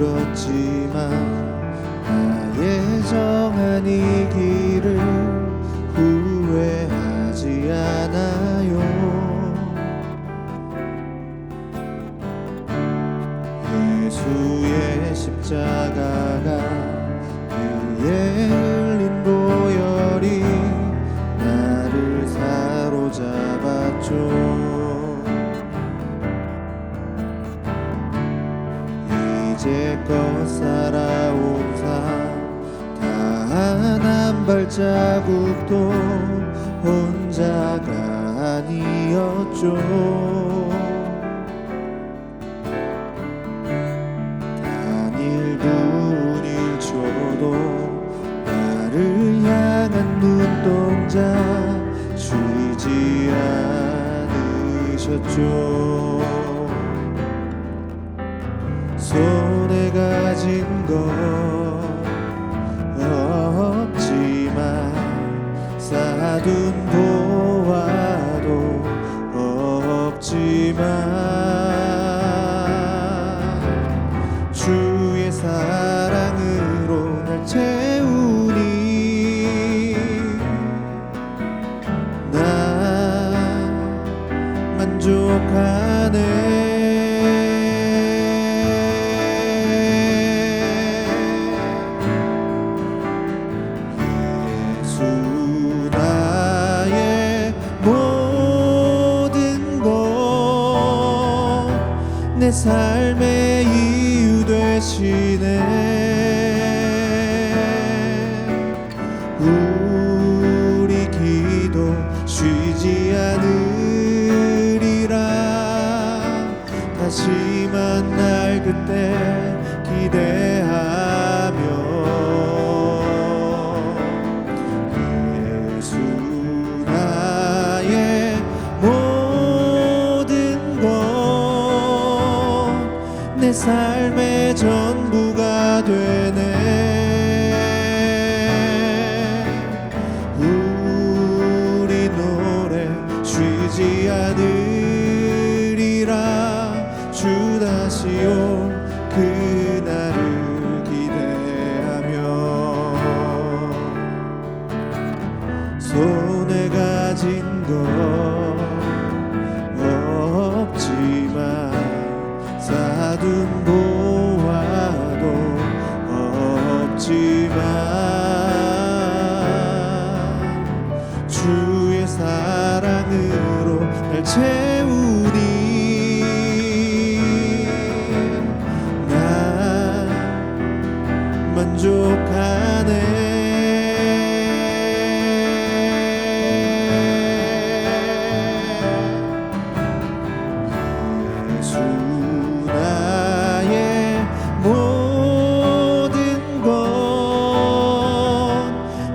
들었지만 나의 정한 이 길을 후회하지 않아요. 예수의 십자가가 그의 흘린 보혈이 나를 사로잡았죠. 이제껏 살아온 삶 단 한 발자국도 혼자가 아니었죠. 단 1분 1초도 나를 향한 눈동자 쉬지 않으셨죠. 손에 가진 것 없지만 쌓아둔 보화도 없지만 주의 사랑으로 날 채우니 난 만족하네. 내 삶의 이유 되시네. 우리 기도 쉬지 않으리라. 다시 만날 그때 기대하며 예수 나의 모든 것 내 삶의 전부가 되네. 우리 노래 쉬지 않으리라. 주 다시 올 그날을 기대하며 손에 가진 것 없지만 쌓아둔 보화도 없지만 주의 사랑으로 날 채우니 난 만족하네.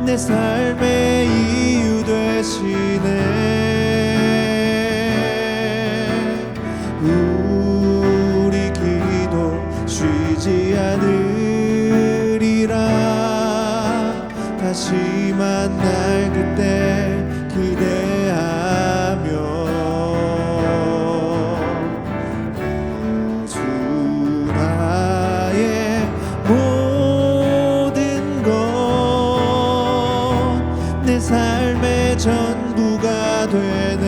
내 삶의 이유 되시네. 우리 기도 쉬지 않으리라. 다시 만날 그때 기대하며 예수 나의 모든 것 내 삶의 전부가 되네.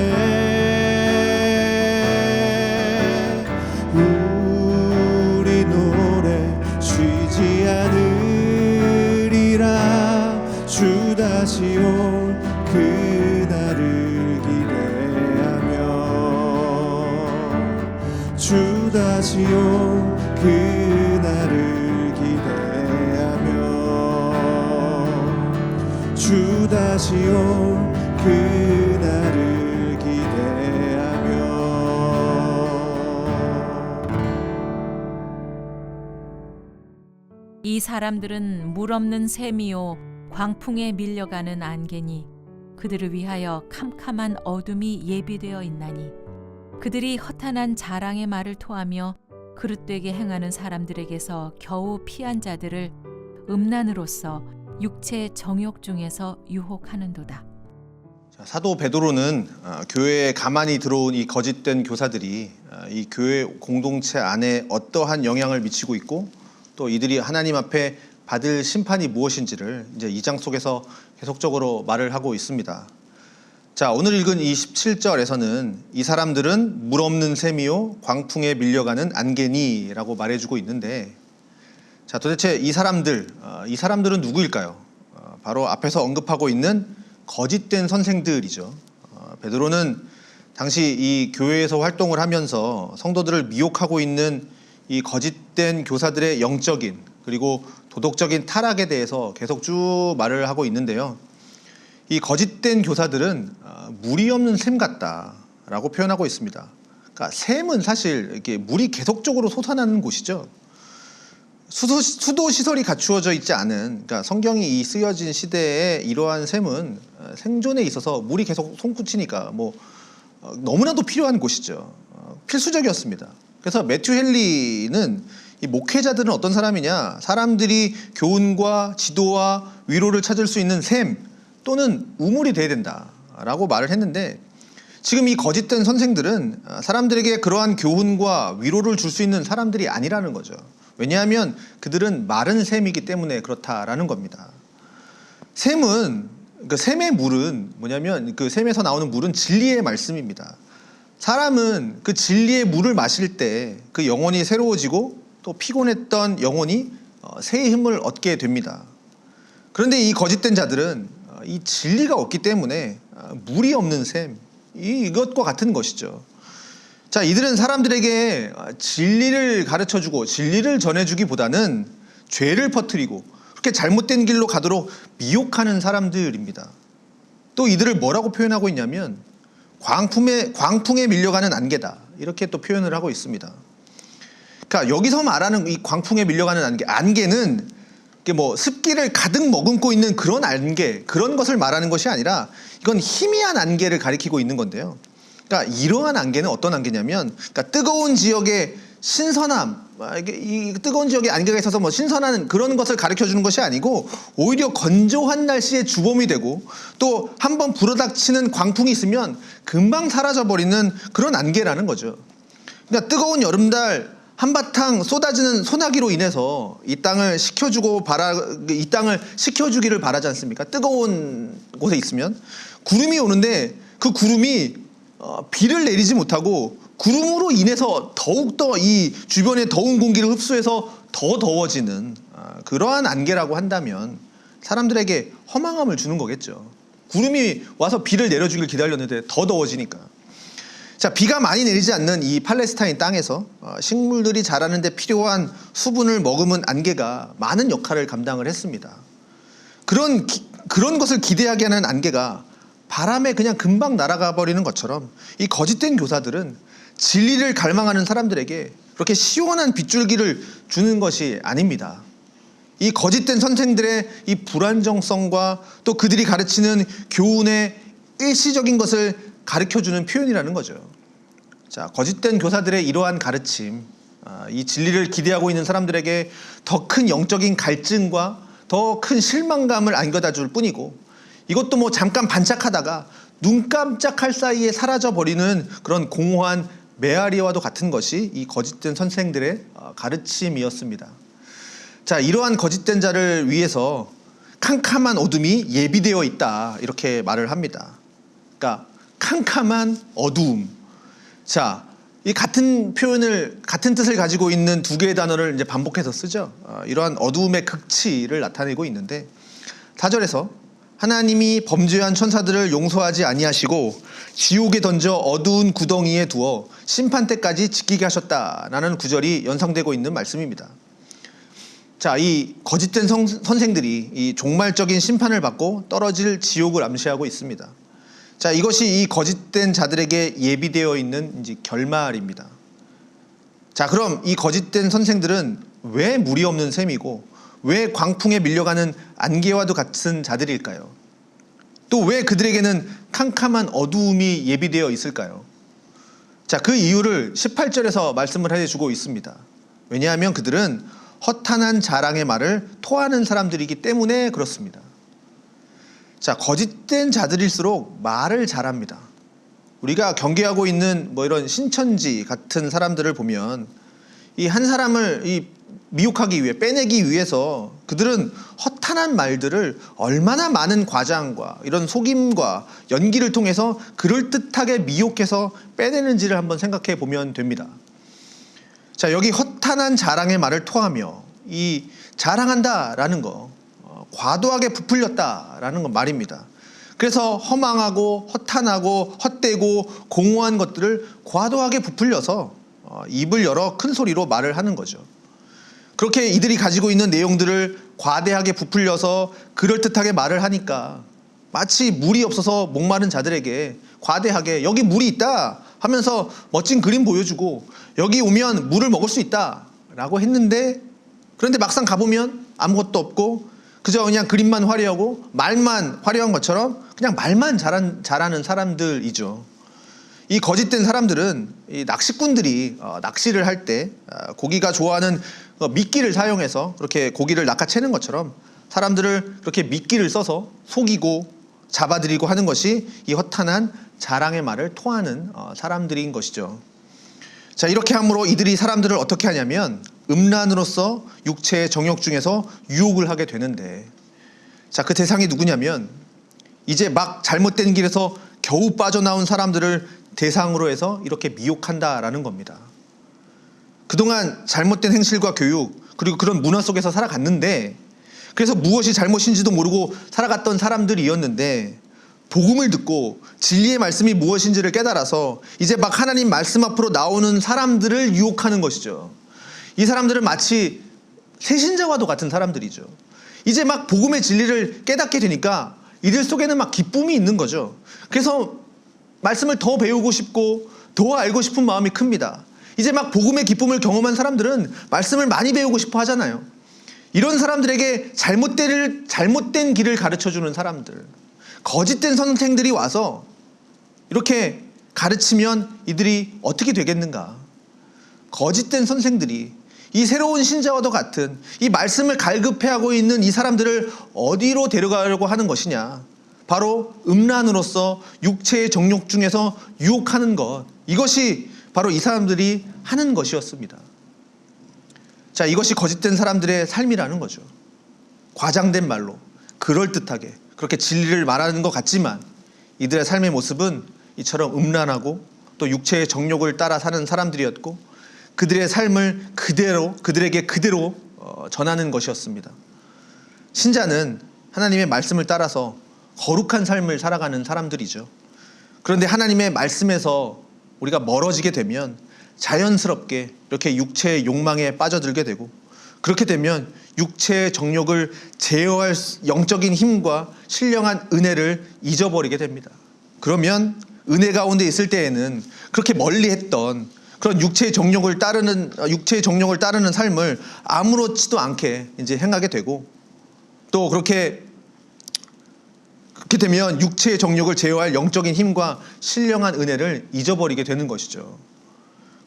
우리 노래 쉬지 않으리라. 주 다시 올 그날을 기대하며 주 다시 올 그날을 기대하며 주 다시 올 그날을 기대하며. 이 사람들은 물 없는 샘이요 광풍에 밀려가는 안개니 그들을 위하여 캄캄한 어둠이 예비되어 있나니 그들이 허탄한 자랑의 말을 토하며 그릇되게 행하는 사람들에게서 겨우 피한 자들을 음란으로서 육체의 정욕 중에서 유혹하는도다. 사도 베드로는 교회에 가만히 들어온 이 거짓된 교사들이 이 교회 공동체 안에 어떠한 영향을 미치고 있고 또 이들이 하나님 앞에 받을 심판이 무엇인지를 이제 2장 속에서 계속적으로 말을 하고 있습니다. 자, 오늘 읽은 이 17절에서는 이 사람들은 물 없는 샘이요 광풍에 밀려가는 안개니라고 말해주고 있는데, 자, 도대체 이 사람들은 누구일까요? 바로 앞에서 언급하고 있는 거짓된 선생들이죠. 베드로는 당시 이 교회에서 활동을 하면서 성도들을 미혹하고 있는 이 거짓된 교사들의 영적인 그리고 도덕적인 타락에 대해서 계속 쭉 말을 하고 있는데요. 이 거짓된 교사들은 물이 없는 샘 같다라고 표현하고 있습니다. 그러니까 샘은 사실 이렇게 물이 계속적으로 솟아나는 곳이죠. 수도 시설이 갖추어져 있지 않은, 그러니까 성경이 이 쓰여진 시대에 이러한 샘은 생존에 있어서 물이 계속 솟구치니까 너무나도 필요한 곳이죠. 필수적이었습니다. 그래서 매튜 헨리는 이 목회자들은 어떤 사람이냐, 사람들이 교훈과 지도와 위로를 찾을 수 있는 샘 또는 우물이 돼야 된다라고 말을 했는데, 지금 이 거짓된 선생들은 사람들에게 그러한 교훈과 위로를 줄 수 있는 사람들이 아니라는 거죠. 왜냐하면 그들은 마른 샘이기 때문에 그렇다라는 겁니다. 그 샘의 물은 뭐냐면, 그 샘에서 나오는 물은 진리의 말씀입니다. 사람은 그 진리의 물을 마실 때 그 영혼이 새로워지고 또 피곤했던 영혼이 새의 힘을 얻게 됩니다. 그런데 이 거짓된 자들은 이 진리가 없기 때문에 물이 없는 샘, 이것과 같은 것이죠. 자, 이들은 사람들에게 진리를 가르쳐주고 진리를 전해주기보다는 죄를 퍼뜨리고 그렇게 잘못된 길로 가도록 미혹하는 사람들입니다. 또 이들을 뭐라고 표현하고 있냐면 광풍에 밀려가는 안개다, 이렇게 또 표현을 하고 있습니다. 그러니까 여기서 말하는 이 광풍에 밀려가는 안개는 습기를 가득 머금고 있는 그런 안개, 그런 것을 말하는 것이 아니라 이건 희미한 안개를 가리키고 있는 건데요. 그러니까 이러한 안개는 어떤 안개냐면, 그러니까 뜨거운 지역의 신선함, 이 뜨거운 지역에 안개가 있어서 신선한 그런 것을 가르쳐 주는 것이 아니고, 오히려 건조한 날씨에 주범이 되고 또 한번 불어닥치는 광풍이 있으면 금방 사라져버리는 그런 안개라는 거죠. 그러니까 뜨거운 여름날 한바탕 쏟아지는 소나기로 인해서 이 땅을 식혀주기를 바라지 않습니까? 뜨거운 곳에 있으면 구름이 오는데 그 구름이 비를 내리지 못하고 구름으로 인해서 더욱더 이 주변의 더운 공기를 흡수해서 더 더워지는 그러한 안개라고 한다면 사람들에게 허망함을 주는 거겠죠. 구름이 와서 비를 내려주길 기다렸는데 더 더워지니까. 자, 비가 많이 내리지 않는 이 팔레스타인 땅에서 식물들이 자라는 데 필요한 수분을 머금은 안개가 많은 역할을 감당을 했습니다. 그런 것을 기대하게 하는 안개가 바람에 그냥 금방 날아가 버리는 것처럼 이 거짓된 교사들은 진리를 갈망하는 사람들에게 그렇게 시원한 빗줄기를 주는 것이 아닙니다. 이 거짓된 선생들의 이 불안정성과 또 그들이 가르치는 교훈의 일시적인 것을 가르쳐주는 표현이라는 거죠. 자, 거짓된 교사들의 이러한 가르침, 이 진리를 기대하고 있는 사람들에게 더 큰 영적인 갈증과 더 큰 실망감을 안겨다 줄 뿐이고, 이것도 잠깐 반짝하다가 눈 깜짝할 사이에 사라져버리는 그런 공허한 메아리와도 같은 것이 이 거짓된 선생들의 가르침이었습니다. 자, 이러한 거짓된 자를 위해서 캄캄한 어둠이 예비되어 있다, 이렇게 말을 합니다. 그러니까 캄캄한 어두움. 자, 이 같은 뜻을 가지고 있는 두 개의 단어를 이제 반복해서 쓰죠. 이러한 어두움의 극치를 나타내고 있는데, 4절에서 하나님이 범죄한 천사들을 용서하지 아니하시고 지옥에 던져 어두운 구덩이에 두어 심판 때까지 지키게 하셨다라는 구절이 연상되고 있는 말씀입니다. 자, 이 거짓된 선생들이 이 종말적인 심판을 받고 떨어질 지옥을 암시하고 있습니다. 자, 이것이 이 거짓된 자들에게 예비되어 있는 이제 결말입니다. 자, 그럼 이 거짓된 선생들은 왜 물이 없는 셈이고 왜 광풍에 밀려가는 안개와도 같은 자들일까요? 또 왜 그들에게는 캄캄한 어두움이 예비되어 있을까요? 자, 그 이유를 18절에서 말씀을 해주고 있습니다. 왜냐하면 그들은 허탄한 자랑의 말을 토하는 사람들이기 때문에 그렇습니다. 자, 거짓된 자들일수록 말을 잘합니다. 우리가 경계하고 있는 이런 신천지 같은 사람들을 보면 이 한 사람을 미혹하기 위해, 빼내기 위해서 그들은 허탄한 말들을 얼마나 많은 과장과 이런 속임과 연기를 통해서 그럴듯하게 미혹해서 빼내는지를 한번 생각해 보면 됩니다. 자, 여기 허탄한 자랑의 말을 토하며 이 자랑한다라는 거, 과도하게 부풀렸다라는 건 말입니다. 그래서 허망하고 허탄하고 헛되고 공허한 것들을 과도하게 부풀려서 입을 열어 큰 소리로 말을 하는 거죠. 그렇게 이들이 가지고 있는 내용들을 과대하게 부풀려서 그럴듯하게 말을 하니까 마치 물이 없어서 목마른 자들에게 과대하게 여기 물이 있다 하면서 멋진 그림 보여주고 여기 오면 물을 먹을 수 있다 라고 했는데, 그런데 막상 가보면 아무것도 없고 그저 그냥 그림만 화려하고 말만 화려한 것처럼 그냥 말만 잘하는 사람들이죠. 이 거짓된 사람들은 이 낚시꾼들이 낚시를 할 때 고기가 좋아하는 미끼를 사용해서 그렇게 고기를 낚아채는 것처럼 사람들을 그렇게 미끼를 써서 속이고 잡아들이고 하는 것이 이 허탄한 자랑의 말을 토하는 사람들인 것이죠. 자, 이렇게 함으로 이들이 사람들을 어떻게 하냐면 음란으로서 육체의 정욕 중에서 유혹을 하게 되는데, 자, 그 대상이 누구냐면 이제 막 잘못된 길에서 겨우 빠져나온 사람들을 대상으로 해서 이렇게 미혹한다라는 겁니다. 그동안 잘못된 행실과 교육 그리고 그런 문화 속에서 살아갔는데, 그래서 무엇이 잘못인지도 모르고 살아갔던 사람들이었는데 복음을 듣고 진리의 말씀이 무엇인지를 깨달아서 이제 막 하나님 말씀 앞으로 나오는 사람들을 유혹하는 것이죠. 이 사람들은 마치 새신자와도 같은 사람들이죠. 이제 막 복음의 진리를 깨닫게 되니까 이들 속에는 막 기쁨이 있는 거죠. 그래서 말씀을 더 배우고 싶고 더 알고 싶은 마음이 큽니다. 이제 막 복음의 기쁨을 경험한 사람들은 말씀을 많이 배우고 싶어 하잖아요. 이런 사람들에게 잘못된 길을 가르쳐주는 사람들, 거짓된 선생들이 와서 이렇게 가르치면 이들이 어떻게 되겠는가? 거짓된 선생들이 이 새로운 신자와도 같은 이 말씀을 갈급해하고 있는 이 사람들을 어디로 데려가려고 하는 것이냐? 바로 음란으로서 육체의 정욕 중에서 유혹하는 것, 이것이 바로 이 사람들이 하는 것이었습니다. 자, 이것이 거짓된 사람들의 삶이라는 거죠. 과장된 말로 그럴듯하게 그렇게 진리를 말하는 것 같지만 이들의 삶의 모습은 이처럼 음란하고 또 육체의 정욕을 따라 사는 사람들이었고, 그들의 삶을 그들에게 그대로 전하는 것이었습니다. 신자는 하나님의 말씀을 따라서 거룩한 삶을 살아가는 사람들이죠. 그런데 하나님의 말씀에서 우리가 멀어지게 되면 자연스럽게 이렇게 육체의 욕망에 빠져들게 되고, 그렇게 되면 육체의 정욕을 제어할 영적인 힘과 신령한 은혜를 잊어버리게 됩니다. 그러면 은혜 가운데 있을 때에는 그렇게 멀리했던 그런 육체의 정욕을 따르는 삶을 아무렇지도 않게 이제 행하게 되고, 또 그렇게 되면 육체의 정욕을 제어할 영적인 힘과 신령한 은혜를 잊어버리게 되는 것이죠.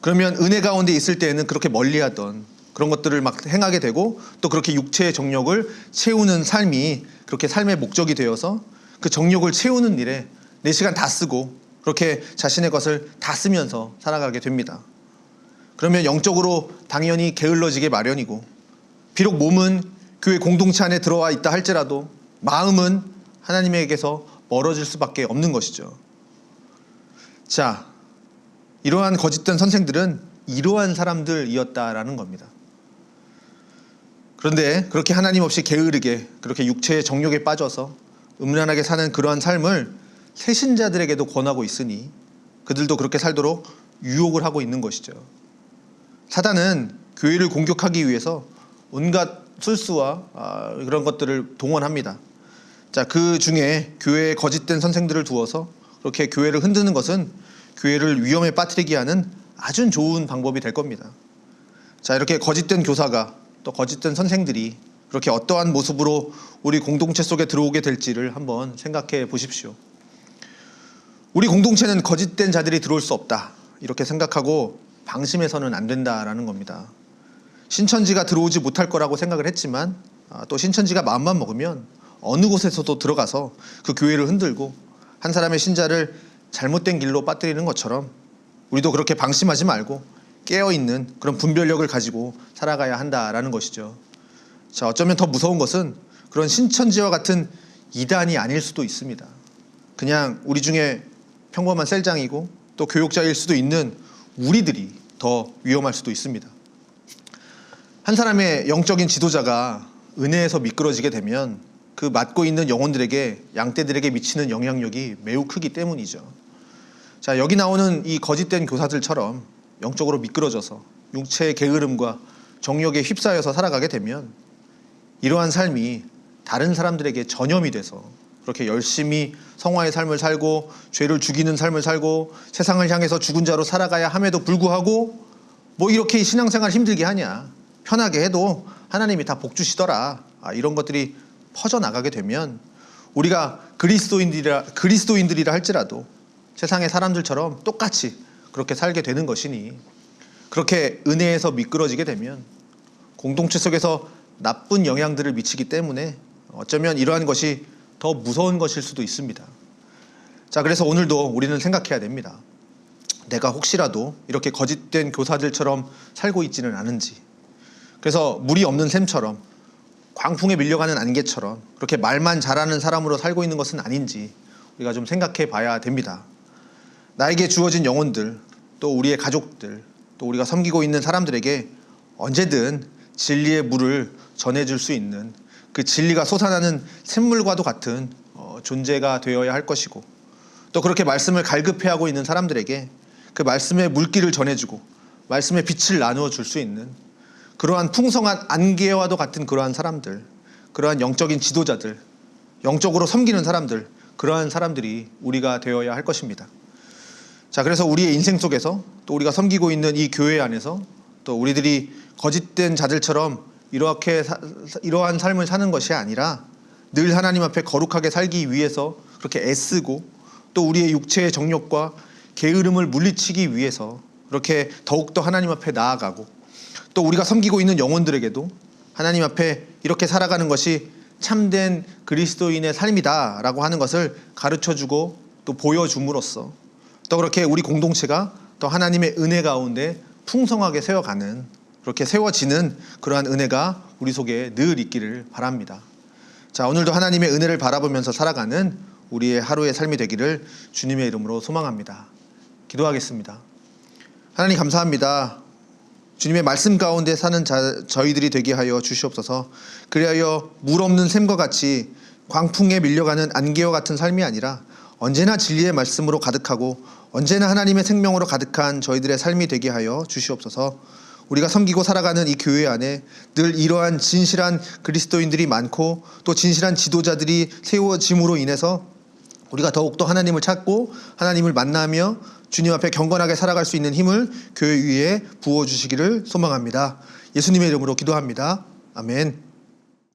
그러면 은혜 가운데 있을 때에는 그렇게 멀리하던 그런 것들을 막 행하게 되고, 또 그렇게 육체의 정욕을 채우는 삶이 그렇게 삶의 목적이 되어서 그 정욕을 채우는 일에 내 시간 다 쓰고 그렇게 자신의 것을 다 쓰면서 살아가게 됩니다. 그러면 영적으로 당연히 게을러지게 마련이고, 비록 몸은 교회 공동체 안에 들어와 있다 할지라도 마음은 하나님에게서 멀어질 수밖에 없는 것이죠. 자, 이러한 거짓된 선생들은 이러한 사람들이었다라는 겁니다. 그런데 그렇게 하나님 없이 게으르게 그렇게 육체의 정욕에 빠져서 음란하게 사는 그러한 삶을 새신자들에게도 권하고 있으니 그들도 그렇게 살도록 유혹을 하고 있는 것이죠. 사단은 교회를 공격하기 위해서 온갖 술수와 그런 것들을 동원합니다. 자, 그 중에 교회에 거짓된 선생들을 두어서 그렇게 교회를 흔드는 것은 교회를 위험에 빠뜨리게 하는 아주 좋은 방법이 될 겁니다. 자, 이렇게 거짓된 교사가 또 거짓된 선생들이 그렇게 어떠한 모습으로 우리 공동체 속에 들어오게 될지를 한번 생각해 보십시오. 우리 공동체는 거짓된 자들이 들어올 수 없다, 이렇게 생각하고 방심해서는 안 된다라는 겁니다. 신천지가 들어오지 못할 거라고 생각을 했지만 또 신천지가 마음만 먹으면 어느 곳에서도 들어가서 그 교회를 흔들고 한 사람의 신자를 잘못된 길로 빠뜨리는 것처럼 우리도 그렇게 방심하지 말고 깨어있는 그런 분별력을 가지고 살아가야 한다라는 것이죠. 자, 어쩌면 더 무서운 것은 그런 신천지와 같은 이단이 아닐 수도 있습니다. 그냥 우리 중에 평범한 셀장이고 또 교육자일 수도 있는 우리들이 더 위험할 수도 있습니다. 한 사람의 영적인 지도자가 은혜에서 미끄러지게 되면 그 맡고 있는 영혼들에게, 양떼들에게 미치는 영향력이 매우 크기 때문이죠. 자, 여기 나오는 이 거짓된 교사들처럼 영적으로 미끄러져서 육체의 게으름과 정욕에 휩싸여서 살아가게 되면 이러한 삶이 다른 사람들에게 전염이 돼서 그렇게 열심히 성화의 삶을 살고 죄를 죽이는 삶을 살고 세상을 향해서 죽은 자로 살아가야 함에도 불구하고 뭐 이렇게 신앙생활 힘들게 하냐, 편하게 해도 하나님이 다 복 주시더라, 이런 것들이 퍼져나가게 되면 우리가 그리스도인들이라 할지라도 세상의 사람들처럼 똑같이 그렇게 살게 되는 것이니, 그렇게 은혜에서 미끄러지게 되면 공동체 속에서 나쁜 영향들을 미치기 때문에 어쩌면 이러한 것이 더 무서운 것일 수도 있습니다. 자, 그래서 오늘도 우리는 생각해야 됩니다. 내가 혹시라도 이렇게 거짓된 교사들처럼 살고 있지는 않은지, 그래서 물이 없는 샘처럼 광풍에 밀려가는 안개처럼 그렇게 말만 잘하는 사람으로 살고 있는 것은 아닌지 우리가 좀 생각해 봐야 됩니다. 나에게 주어진 영혼들, 또 우리의 가족들, 또 우리가 섬기고 있는 사람들에게 언제든 진리의 물을 전해줄 수 있는 그 진리가 솟아나는 샘물과도 같은 존재가 되어야 할 것이고, 또 그렇게 말씀을 갈급해하고 있는 사람들에게 그 말씀의 물기를 전해주고 말씀의 빛을 나누어 줄 수 있는 그러한 풍성한 안개와도 같은 그러한 사람들, 그러한 영적인 지도자들, 영적으로 섬기는 사람들, 그러한 사람들이 우리가 되어야 할 것입니다. 자, 그래서 우리의 인생 속에서 또 우리가 섬기고 있는 이 교회 안에서 또 우리들이 거짓된 자들처럼 이러한 삶을 사는 것이 아니라 늘 하나님 앞에 거룩하게 살기 위해서 그렇게 애쓰고, 또 우리의 육체의 정욕과 게으름을 물리치기 위해서 그렇게 더욱더 하나님 앞에 나아가고, 또 우리가 섬기고 있는 영혼들에게도 하나님 앞에 이렇게 살아가는 것이 참된 그리스도인의 삶이다라고 하는 것을 가르쳐주고 또 보여줌으로써 또 그렇게 우리 공동체가 또 하나님의 은혜 가운데 풍성하게 세워가는, 그렇게 세워지는 그러한 은혜가 우리 속에 늘 있기를 바랍니다. 자, 오늘도 하나님의 은혜를 바라보면서 살아가는 우리의 하루의 삶이 되기를 주님의 이름으로 소망합니다. 기도하겠습니다. 하나님 감사합니다. 주님의 말씀 가운데 사는 저희들이 되게 하여 주시옵소서. 그리하여 물 없는 샘과 같이 광풍에 밀려가는 안개와 같은 삶이 아니라 언제나 진리의 말씀으로 가득하고 언제나 하나님의 생명으로 가득한 저희들의 삶이 되게 하여 주시옵소서. 우리가 섬기고 살아가는 이 교회 안에 늘 이러한 진실한 그리스도인들이 많고 또 진실한 지도자들이 세워짐으로 인해서 우리가 더욱더 하나님을 찾고 하나님을 만나며 주님 앞에 경건하게 살아갈 수 있는 힘을 교회 위에 부어주시기를 소망합니다. 예수님의 이름으로 기도합니다. 아멘.